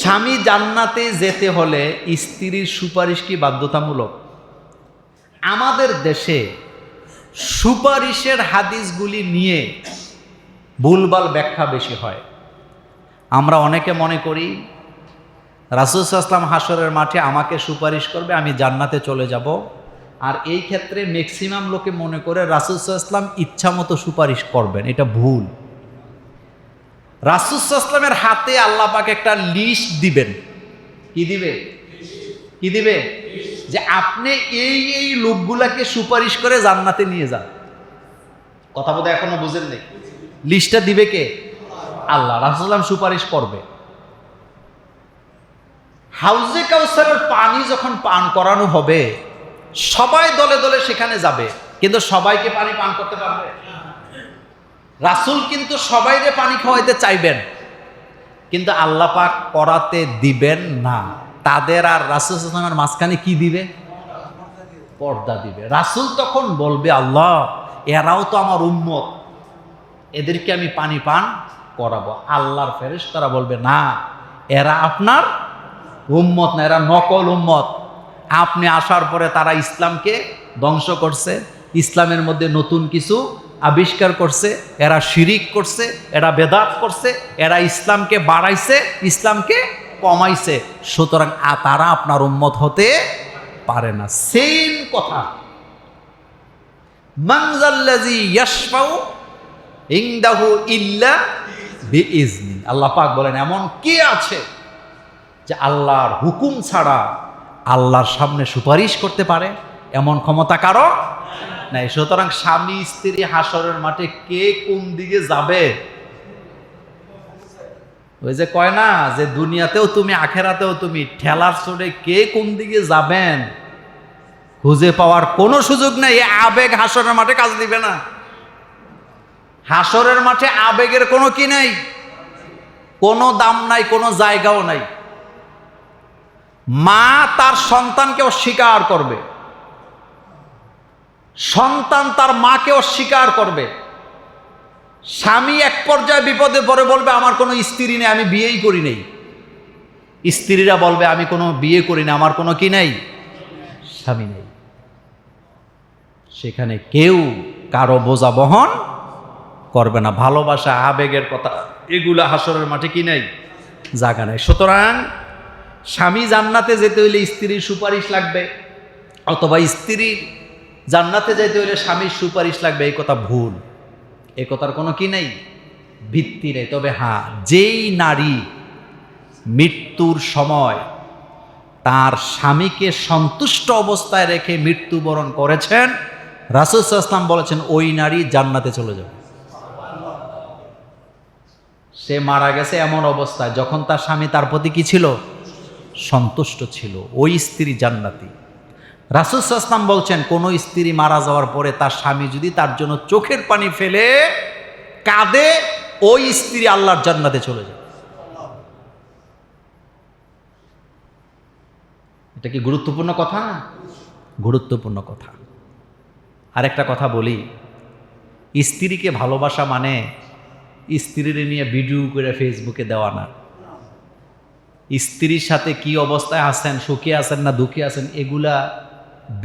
স্বামী জান্নাতে যেতে হলে স্ত্রীর সুপারিশ কি বাধ্যতামূলক? আমাদের দেশে সুপারিশের হাদিসগুলি নিয়ে ভুলভাল ব্যাখ্যা বেশি হয়। আমরা অনেকে মনে করি রাসূল সাল্লাল্লাহু আলাইহি ওয়াসাল্লাম হাসরের মাঠে আমাকে সুপারিশ করবে, আমি জান্নাতে চলে যাব। আর এই ক্ষেত্রে ম্যাক্সিমাম লোকে মনে করে রাসূল সাল্লাল্লাহু আলাইহি ওয়াসাল্লাম ইচ্ছা মতো সুপারিশ করবেন। এটা ভুল। রাসূল সাল্লাল্লাহু আলাইহি ওয়াসাল্লামের হাতে আল্লাহ পাক একটা লিস্ট দিবেন। কি দিবে? কি দিবে? যে আপনি এই এই লোকগুলাকে সুপারিশ করে জান্নাতে নিয়ে যান। কথা বোধহয় এখনো বুঝেন নাই। লিস্টটা দিবে কে? আল্লাহ। রাসূল সাল্লাল্লাহু আলাইহি ওয়াসাল্লাম সুপারিশ করবে। হাউজে কাউসারের পানি যখন পান করানো হবে, সবাই দলে দলে সেখানে যাবে, কিন্তু সবাইকে পানি পান করতে পারবে? রাসূল কিন্তু সবাইকে পানি খাওয়াইতে চাইবেন, কিন্তু আল্লাহ পাক করাতে দিবেন না। তাদের আর রাসূল সাল্লাল্লাহু আলাইহি ওয়াসাল্লামের মাঝখানে কি দিবে? পর্দা দিবে। রাসূল তখন বলবে, আল্লাহ এরাও তো আমার উম্মত, এদেরকে আমি পানি পান করাবো। আল্লাহর ফেরেশতারা বলবে, না, এরা আপনার উম্মত না, এরা নকল উম্মত। আপনি আসার পরে তারা ইসলামকে ধ্বংস করছে, ইসলামের মধ্যে নতুন কিছু আবিষ্কার করছে, এরা শিরিক করছে, এরা বেদাত করছে, এরা ইসলামকে বাড়াইছে, ইসলামকে কমাইছে, সুতরাং তারা আপনার উম্মত হতে পারে না। সেম কথা। মান যাল্লাযী ইয়াশফাউ ইনদাহু ইল্লা বিইজনি। আল্লাহ পাক বলেন, এমন কে আছে যে আল্লাহর হুকুম ছাড়া আল্লাহর সামনে সুপারিশ করতে পারে? এমন ক্ষমতা কারো নাই। সুতরাং স্বামী স্ত্রী হাসরের মাঠে কে কোন দিকে যাবে, ওই যে কয় না যে দুনিয়াতেও তুমি আখেরাতেও তুমি, ঠেলার চড়ে কে কোন দিকে যাবেন খুঁজে পাওয়ার কোনো সুযোগ নেই। এই আবেগ হাসরের মাঠে কাজ দিবে না। হাসরের মাঠে আবেগের কোনো কি নেই, কোনো দাম নাই, কোনো জায়গাও নাই। মা তার সন্তানকে অস্বীকার করবে, সন্তান তার মাকে অস্বীকার করবে। স্বামী এক পর্যায়ে বিপদে পড়ে বলবে, আমার কোনো স্ত্রী নেই, আমি বিয়েই করি নাই। স্ত্রীরা বলবে, আমি কোনো বিয়ে করি না, আমার কোনো কি নেই, স্বামী নেই। সেখানে কেউ কারো বোঝা বহন করবে না। ভালোবাসা, আবেগের কথা, এগুলা হাসরের মাঠে কি নাই, জায়গা নাই। সুতরাং স্বামী জান্নাতে যেতে হইলে স্ত্রীর সুপারিশ লাগবে, অথবা স্ত্রীর জান্নাতে যেতে হইলে স্বামীর সুপারিশ লাগবে, এই কথা ভুল। এই কথার কোনো কি নেই, ভিত্তি নেই। তবে হ্যাঁ, যেই নারী মৃত্যুর সময় তার স্বামীকে সন্তুষ্ট অবস্থায় রেখে মৃত্যুবরণ করেছেন, রাসূল সাল্লাল্লাহু আলাইহি ওয়াসাল্লাম বলেছেন ওই নারী জান্নাতে চলে যাবে। সে মারা গেছে এমন অবস্থায় যখন তার স্বামী তার প্রতি কি ছিল, সন্তুষ্ট ছিল, ওই স্ত্রী জান্নাতি। রাসূল সাল্লাল্লাহু আলাইহি ওয়াসাল্লাম বলছেন, কোন স্ত্রী মারা যাওয়ার পরে তার স্বামী যদি তার জন্য চোখের পানি ফেলে কাঁদে, ওই স্ত্রী আল্লাহর জান্নাতে চলে যায়। এটা কি গুরুত্বপূর্ণ কথা না? গুরুত্বপূর্ণ কথা। আরেকটা কথা বলি, স্ত্রীকে ভালোবাসা মানে স্ত্রীর নিয়ে ভিডিও করে ফেসবুকে দেওয়া না। স্ত্রীর সাথে কি অবস্থায় আছেন, সুখে আছেন না দুঃখে আছেন, এগুলা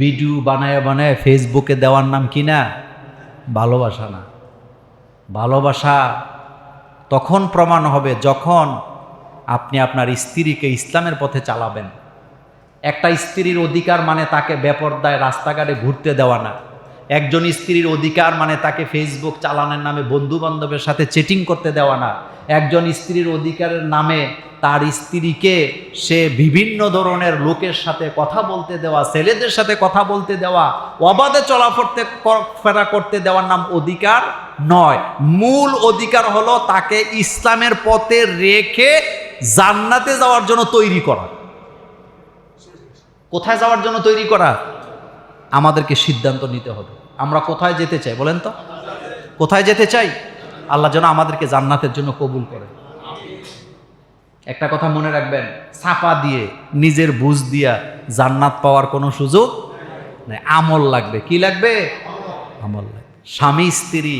ভিডিও বানায় বানায় ফেসবুকে দেওয়ার নাম কি না? ভালোবাসা না। ভালোবাসা তখন প্রমাণ হবে যখন আপনি আপনার স্ত্রীকে ইসলামের পথে চালাবেন। একটা স্ত্রীর অধিকার মানে তাকে বেপরদায় রাস্তাঘাটে ঘুরতে দেওয়া না। একজন স্ত্রীর অধিকার মানে তাকে ফেসবুক চালানোর নামে বন্ধু বান্ধবের সাথে চেটিং করতে দেওয়া না। একজন স্ত্রীর অধিকারের নামে তার স্ত্রীকে সে বিভিন্ন ধরনের লোকের সাথে কথা বলতে দেওয়া, ছেলেদের সাথে কথা বলতে দেওয়া, অবাধে চলাফেরা করতে দেওয়ার নাম অধিকার নয়। মূল অধিকার হলো তাকে ইসলামের পথে রেখে জান্নাতে যাওয়ার জন্য তৈরি করা। কোথায় যাওয়ার জন্য তৈরি করা? আমাদেরকে সিদ্ধান্ত নিতে হবে আমরা কোথায় যেতে চাই। বলেন তো, কোথায় যেতে চাই? আল্লাহ যেন আমাদেরকে জান্নাতের জন্য কবুল করে। একটা কথা মনে রাখবেন, ছাপা দিয়ে নিজের বুঝ দিয়া জান্নাত পাওয়ার কোনো সুযোগ নেই। আমল লাগবে। কি লাগবে? আমল লাগবে। স্বামী স্ত্রী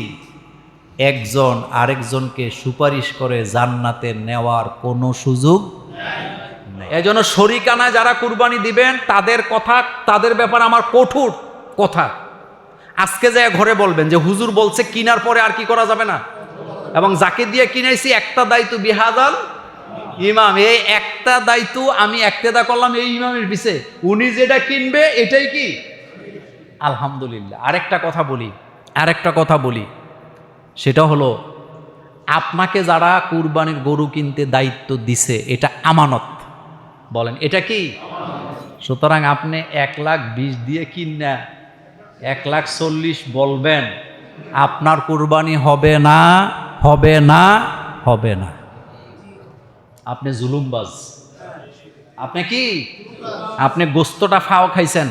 একজন আরেকজনকে সুপারিশ করে জান্নাতে নেওয়ার কোনো সুযোগ নেই। নাই। এই জন্য শরিকানা যারা কুরবানি দিবেন তাদের কথা, তাদের ব্যাপারে আমার কঠোর কথা। আজকে যায় ঘরে বলবেন যে হুজুর বলছে কিনার পরে আর কি করা যাবে না, এবং যাকে দিয়ে কিনাইছি একটা দায়িত্ব বিহাদাল ইমাম, এই একটা দায়িত্ব আমি একতেদা করলাম এই ইমামের পিছে, উনি যেটা কিনবে এটাই কি আলহামদুলিল্লাহ। আরেকটা কথা বলি, সেটা হলো আপনাকে যারা কুরবানির গরু কিনতে দায়িত্ব দিছে এটা আমানত, বলেন এটা কি? সুতরাং আপনি 1,20,000 দিয়ে কিনা 1,40,000 বলবেন, আপনার কুরবানি হবে না, হবে না, হবে না। আপনি জুলুমবাজ। আপনি কি? আপনি গোস্তটা ফাও খাইছেন,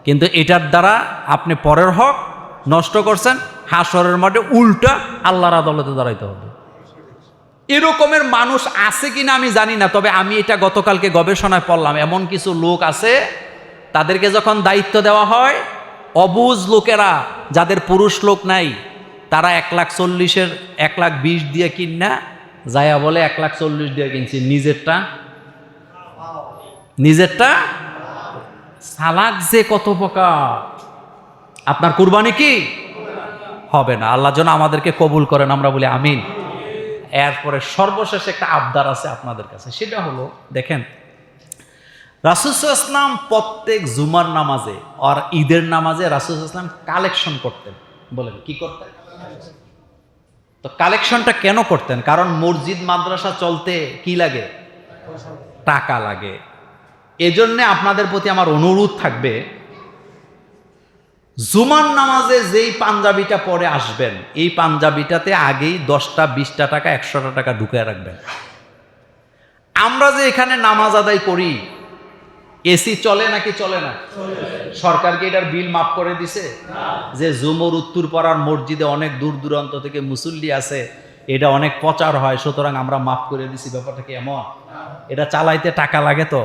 কিন্তু এটার দ্বারা আপনি পরের হক নষ্ট করছেন। হাসরের মাঠে উল্টা আল্লাহর আদালতে দাঁড়াইতে হবে। এরকমের মানুষ আছে কিনা আমি জানি না, তবে আমি এটা গতকালকে গবেষণায় পড়লাম। এমন কিছু লোক আছে, তাদেরকে যখন দায়িত্ব দেওয়া হয়, অবুঝ লোকেরা যাদের পুরুষ লোক নাই, তারা 1,40,000-এর 1,20,000 দিয়ে কিনা যায়া বলে 1,40,000 দিয়ে কিনছি, নিজেরটা সালাক যে কত প্রকার। আপনার কুরবানি কি হবে না। আল্লাহ যেন আমাদেরকে কবুল করেন, আমরা বলি আমিন। এরপরে সর্বশেষ একটা আবদার আছে আপনাদের কাছে, সেটা হলো দেখেন, রাসূল সাল্লাল্লাহু আলাইহি ওয়াসাল্লাম প্রত্যেক জুমার নামাজে আর ঈদের নামাজে রাসূল সাল্লাল্লাহু আলাইহি ওয়াসাল্লাম কালেকশন করতেন। বলেন কি করতেন? তো কালেকশনটা কেন করতেন? কারণ মসজিদ মাদ্রাসা চলতে কি লাগে? টাকা লাগে। এজন্য আপনাদের প্রতি আমার অনুরোধ থাকবে, জুমার নামাজে যেই পাঞ্জাবিটা পরে আসবেন, এই পাঞ্জাবিটাতে আগেই 10টা 20টা টাকা 100টা টাকা ঢুকে রাখবেন। আমরা যে এখানে নামাজ আদায় করি, এসি চলে নাকি চলে না? সরকার কি এটার বিল মাফ করে দিছে? যে জুমুর উত্তরপাড়ার মসজিদে অনেক দূর দূরান্ত থেকে মুসল্লি আছে, এটা অনেক প্রচার হয়, সুতরাং আমরা মাফ করে দিছি, ব্যাপারটা কি এমন? এটা চালাইতে টাকা লাগে। তো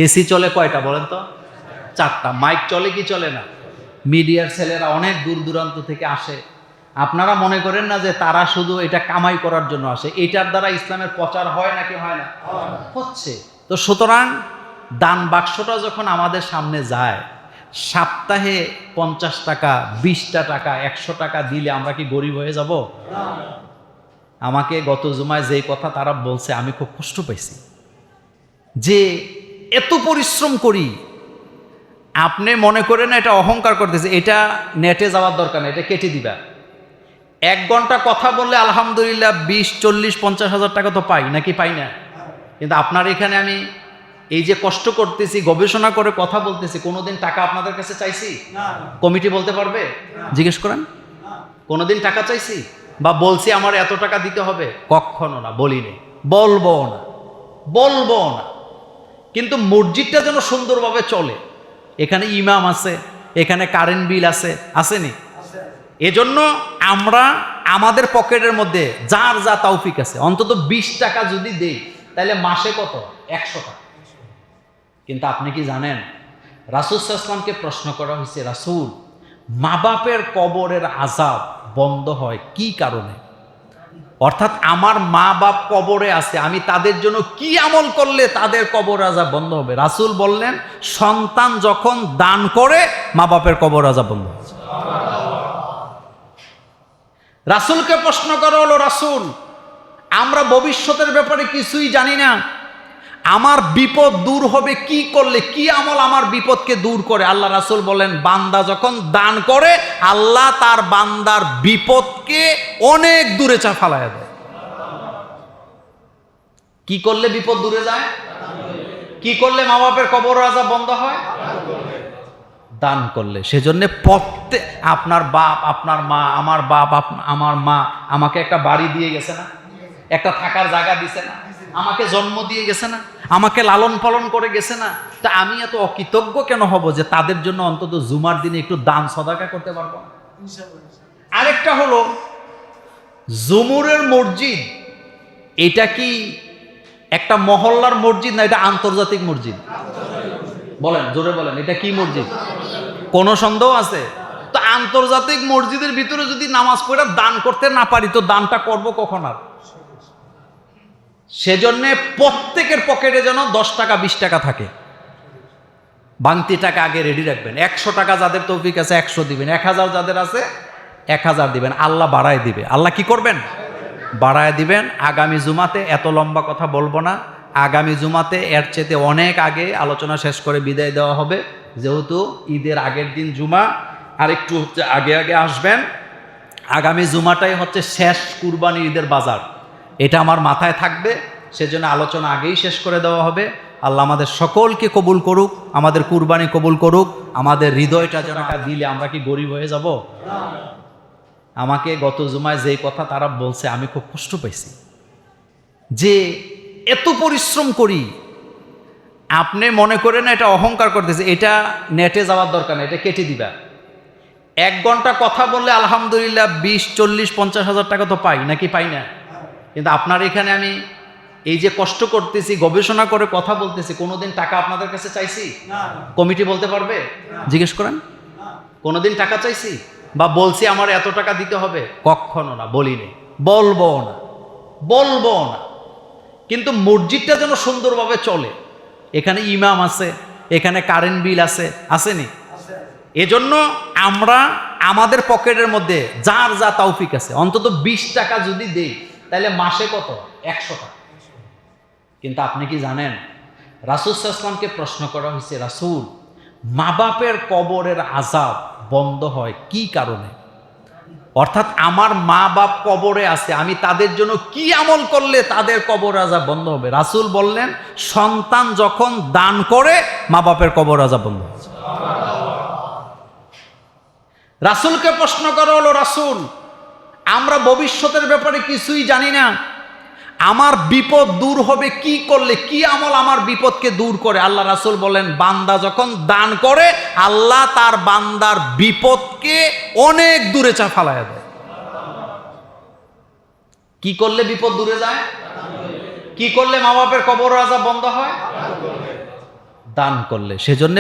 এসি চলে কয়টা বলেন তো? 4টা। মাইক চলে কি চলে না? মিডিয়ার ছেলেরা অনেক দূর দূরান্ত থেকে আসে। আপনারা মনে করেন না যে তারা শুধু এটা কামাই করার জন্য আসে? এটার দ্বারা ইসলামের প্রচার হয় নাকি হয় না? হচ্ছে। তো সুতরাং দান বাক্সটা যখন আমাদের সামনে যায়, সপ্তাহে 50 টাকা 20টা টাকা 100 টাকা দিলে আমরা কি গরিব হয়ে যাব? আমাকে গত জুমায় যেই কথা তারা বলছে, আমি খুব কষ্ট পাইছি যে এত পরিশ্রম করি, আপনি মনে করেন এটা অহংকার করতেছে, এটা নেটে যাওয়ার দরকার না, এটা কেটে দিবা। 1 ঘন্টা কথা বললে আলহামদুলিল্লাহ 20, 40, 50 হাজার টাকা তো পাই নাকি পাই না? কিন্তু আপনার এখানে আমি এই যে কষ্ট করতেছি, গবেষণা করে কথা বলতেছি, কোনোদিন টাকা আপনাদের কাছে চাইছি? কমিটি বলতে পারবে? জিজ্ঞেস করেন, কোনোদিন টাকা চাইছি বা বলছি আমার এত টাকা দিতে হবে? কখনো না, বলিনি, বলবো না। কিন্তু মসজিদটা যেন সুন্দরভাবে চলে, এখানে ইমাম আছে, এখানে কারেন্ট বিল আছে, আসেনি? এজন্য আমরা আমাদের পকেটের মধ্যে যার যা তৌফিক আছে, অন্তত 20 টাকা যদি দেই, তাহলে মাসে কত? 100 টাকা। কিন্তু আপনি কি জানেন, রাসূল সাল্লাল্লাহু আলাইহি ওয়াসাল্লামকে প্রশ্ন করা হয়েছে, রাসূল, মা বাপের কবরের আযাব বন্ধ হয় কি কারণে? অর্থাৎ আমার মা বাপ কবরে আছে, আমি তাদের জন্য কি আমল করলে তাদের কবর আযাব বন্ধ হবে? রাসূল বললেন, সন্তান যখন দান করে মা বাপের কবর আযাব বন্ধ হয়। রাসূলকে প্রশ্ন করা হলো, রাসূল, আমরা ভবিষ্যতের ব্যাপারে কিছুই জানি না, আমার বিপদ দূর হবে কি করলে, কি আমল আমার বিপদকে দূর করে? আল্লাহ রাসূল বলেন, বান্দা যখন দান করে আল্লাহ তার বান্দার বিপদকে অনেক দূরে ফালায়া দেয়। কি করলে বিপদ দূরে যায়? কি করলে মা বাপের কবর আযাব বন্ধ হয়? দান করলে। সেজন্য প্রত্যেক, আপনার বাপ, আপনার মা, আমার বাপ, আমার মা আমাকে একটা বাড়ি দিয়ে গেছে না, একটা থাকার জায়গা দিছে না, আমাকে জন্ম দিয়ে গেছে না, আমাকে লালন পালন করে গেছে না, তা আমি এত অকৃতজ্ঞ কেন হব যে তাদের জন্য অন্তত জুমার দিনে একটু দান সদাকা করতে পারবো না? আরেকটা হলো, জুমুরের মসজিদ এটা কি একটা মহল্লার মসজিদ না এটা আন্তর্জাতিক মসজিদ? বলেন, জোরে বলেন, এটা কি মসজিদ? কোনো সন্দেহ আছে? তো আন্তর্জাতিক মসজিদের ভিতরে যদি নামাজ পড়ে দান করতে না পারি, তো দানটা করব কখন? আর সেজন্য প্রত্যেকের পকেটে যেন 10 টাকা 20 টাকা থাকে। বাংতি টাকা আগে রেডি রাখবেন। 100 টাকা যাদের তৌফিক আছে 100 দিবেন, 1000 যাদের আছে 1000 দিবেন। আল্লাহ বাড়ায় দিবে। আল্লাহ কি করবেন? বাড়ায় দিবেন। আগামী জুমাতে এত লম্বা কথা বলবো না, আগামী জুমাতে এর চেয়ে অনেক আগে আলোচনা শেষ করে বিদায় দেওয়া হবে, যেহেতু ঈদের আগের দিন জুমা। আর একটু আগে আগে আসবেন। আগামী জুমাটাই হচ্ছে শেষ কুরবানি ঈদের বাজার, এটা আমার মাথায় থাকবে, সেজন্য আলোচনা আগেই শেষ করে দেওয়া হবে। আল্লাহ আমাদের সকলকে কবুল করুক, আমাদের কুরবানি কবুল করুক, আমাদের হৃদয়টা যেন দিলে আমরা কি গরিব হয়ে যাব? আমাকে গত জুমায় যেই কথা তারা বলছে আমি খুব কষ্ট পাইছি, যে এত পরিশ্রম করি, আপনি মনে করেন না এটা অহংকার করতেছে, এটা নেটে যাওয়ার দরকার নেই, এটা কেটে দিবা। 1 ঘন্টা কথা বললে আলহামদুলিল্লাহ 20, 40, 50 হাজার টাকা তো পাই, নাকি পাই না? কিন্তু আপনার এখানে আমি এই যে কষ্ট করতেছি, গবেষণা করে কথা বলতেছি, কোনোদিন টাকা আপনাদের কাছে চাইছি? কমিটি বলতে পারবে? জিজ্ঞেস করেন, কোনোদিন টাকা চাইছি বা বলছি আমার এত টাকা দিতে হবে? কখনো না, বলিনি, বলবো না, বলবো না। কিন্তু মসজিদটা যেন সুন্দরভাবে চলে, এখানে ইমাম আছে, এখানে কারেন্ট বিল আছে, আসেনি? এজন্য আমরা আমাদের পকেটের মধ্যে যার যা তৌফিক আছে অন্তত 20 টাকা যদি দেই, তাহলে মাসে কত? 100 টাকা। কিন্তু আপনি কি জানেন, রাসূল সাল্লাল্লাহু আলাইহি ওয়াসাল্লামকে প্রশ্ন করা হয়েছে, রাসূল, মা বাপের কবরের আযাব বন্ধ হয় কি কারণে? অর্থাৎ আমার মা বাপ কবরে আছে, আমি তাদের জন্য কি আমল করলে তাদের কবর আযাব বন্ধ হবে? রাসূল বললেন, সন্তান যখন দান করে মা বাপের কবর আযাব বন্ধ হয়। রাসূলকে প্রশ্ন করা হলো, রাসূল, আমরা ভবিষ্যতের ব্যাপারে কিছুই জানি না, আমার বিপদ দূর হবে কি করলে, কি আমল আমার বিপদকে দূর করে? আল্লাহ রাসূল বলেন, বান্দা যখন দান করে আল্লাহ তার বান্দার বিপদকে অনেক দূরে ফালায়া দেয়। কি করলে বিপদ দূরে যায়? কি করলে মা বাপের কবর আযাব বন্ধ হয়? দান করলে। সেজন্য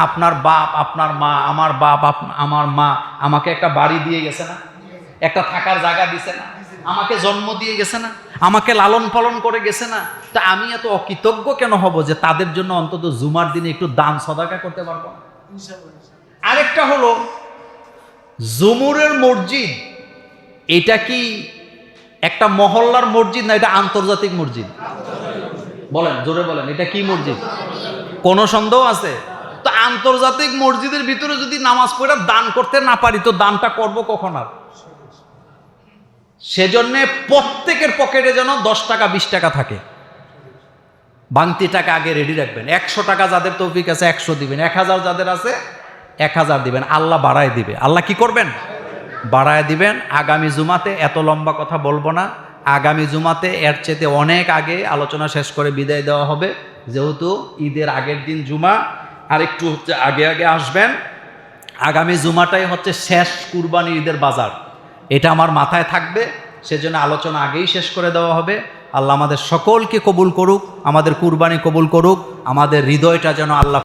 আপনার বাপ, আপনার মা, আমার বাপ, আমার মা আমাকে একটা বাড়ি দিয়ে গেছে না, একটা থাকার জায়গা দিছে না, আমাকে জন্ম দিয়ে গেছে না, আমাকে লালন পালন করে গেছে না, তা আমি এত অকৃতজ্ঞ কেন হব যে তাদের জন্য অন্তত জুমার দিনে একটু দান সদাকা করতে পারবো? আরেকটা হলো জুমুরের মসজিদ, এটা কি একটা মহল্লার মসজিদ না এটা আন্তর্জাতিক মসজিদ? বলেন, জোরে বলেন, এটা কি মসজিদ? কোন সন্দেহ আছে? তো আন্তর্জাতিক মসজিদের ভিতরে যদি নামাজ পড়ে দান করতে না পারি, তো দানটা করব কখন? আর সেজন্য প্রত্যেকের পকেটে যেন 10 টাকা 20 টাকা থাকে। বাংতি টাকা আগে রেডি রাখবেন। 100 টাকা যাদের তৌফিক আছে 100 দিবেন, 1000 যাদের আছে 1000 দিবেন। আল্লাহ বাড়ায় দিবে। আল্লাহ কি করবেন? বাড়ায় দিবেন। আগামী জুমাতে এত লম্বা কথা বলবো না, আগামী জুমাতে এর চেয়ে অনেক আগে আলোচনা শেষ করে বিদায় দেওয়া হবে, যেহেতু ঈদের আগের দিন জুমা। আর একটু আগে আগে আসবেন। আগামী জুমাটাই হচ্ছে শেষ কুরবানি ঈদের বাজার, এটা আমার মাথায় থাকবে, সেজন্য আলোচনা আগেই শেষ করে দেওয়া হবে। আল্লাহ আমাদের সকলকে কবুল করুক, আমাদের কুরবানি কবুল করুক, আমাদের হৃদয়টা যেন আল্লাহ